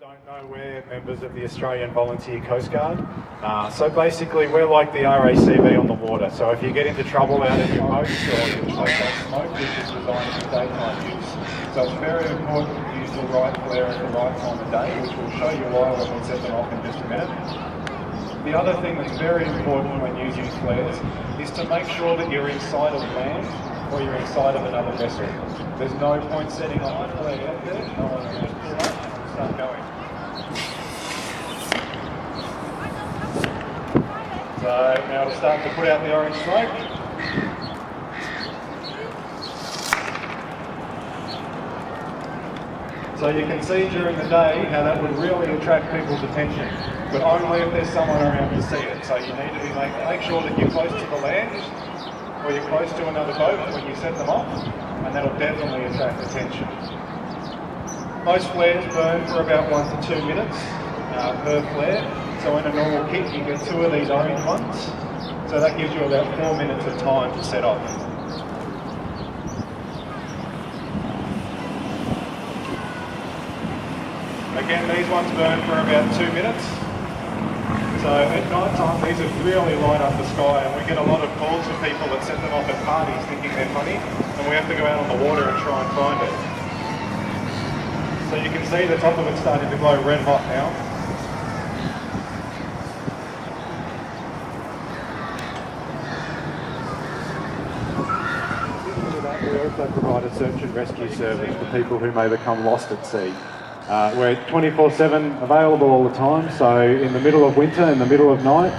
don't know, we're members of the Australian Volunteer Coast Guard. So basically we're like the RACV on the water. So if you get into trouble out in your boats or you take that smoke, which is designed for daytime use. So it's very important to use the right flare at the right time of day, which we'll show you why when we set them off in just a minute. The other thing that's very important when using flares is to make sure that you're inside of land or you're inside of another vessel. There's no point setting a high flare out there, no one will just pull up and start going. So now we'll start to put out the orange smoke. So you can see during the day how that would really attract people's attention, but only if there's someone around to see it. So you need to make sure that you're close to the land or you're close to another boat when you set them off, and that'll definitely attract attention. Most flares burn for about 1 to 2 minutes per flare. So in a normal kit you get 2 of these orange ones. So that gives you about 4 minutes of time to set off. Again, these ones burn for about 2 minutes. So at night time, these would really light up the sky, and we get a lot of calls from people that set them off at parties thinking they're funny, and we have to go out on the water and try and find it. So you can see the top of it starting to glow red hot now. We also provide a search and rescue service for people who may become lost at sea. We're 24/7 available all the time, so in the middle of winter, in the middle of night,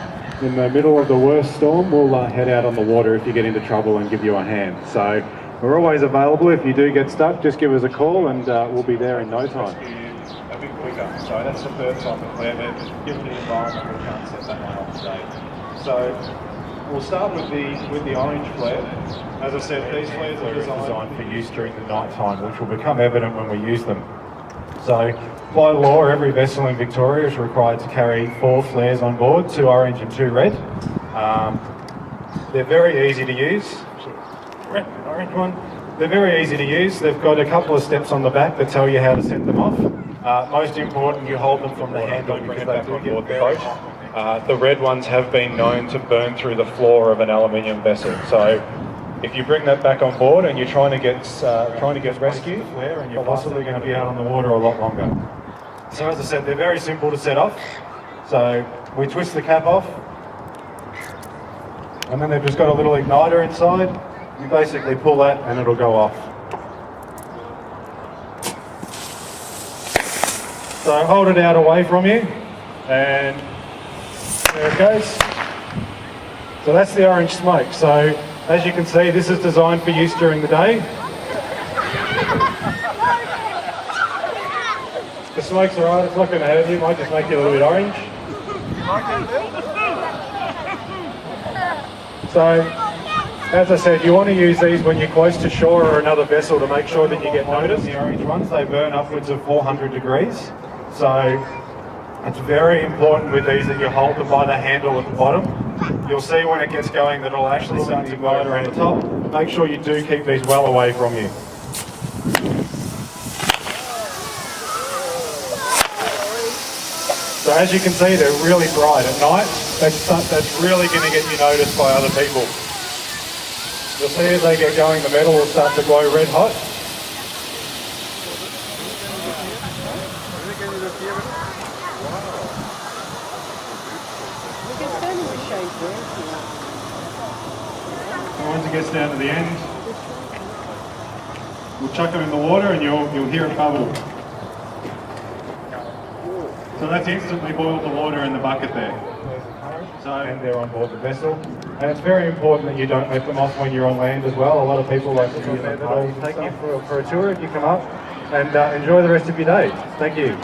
in the middle of the worst storm, we'll head out on the water if you get into trouble and give you a hand. So we're always available. If you do get stuck, just give us a call and we'll be there in no time. A bit quicker. So that's the third type of flare, but given the environment, we can't set that one off today. So we'll start with the orange flare. As I said, these flares are designed for use during the night time, which will become evident when we use them. So by law, every vessel in Victoria is required to carry 4 flares on board, 2 orange and 2 red. They're very easy to use. Red, orange one. They're very easy to use. They've got a couple of steps on the back that tell you how to set them off. Most important, you hold them from the handle because they do get very hot. The red ones have been known to burn through the floor of an aluminium vessel. So if you bring that back on board and you're trying to get rescued, and you're possibly going to be out on the water a lot longer. So as I said, they're very simple to set off. So we twist the cap off, and then they've just got a little igniter inside. You basically pull that and it'll go off. So hold it out away from you, and there it goes. So that's the orange smoke. So as you can see, this is designed for use during the day. The smoke's alright, it's not going to hurt you, it might just make you a little bit orange. So, as I said, you want to use these when you're close to shore or another vessel to make sure that you get noticed. The orange ones, they burn upwards of 400 degrees. So, it's very important with these that you hold them by the handle at the bottom. You'll see when it gets going that it'll actually start to glow around the top. Make sure you do keep these well away from you. So as you can see, they're really bright at night. That's really going to get you noticed by other people. You'll see as they get going, the metal will start to glow red hot. Once it gets down to the end, we'll chuck them in the water and you'll hear it bubble. So that's instantly boiled the water in the bucket there. And they're on board the vessel. And it's very important that you don't let them off when you're on land as well. A lot of people like to do that. I'll take you for a tour if you come up, and enjoy the rest of your day. Thank you.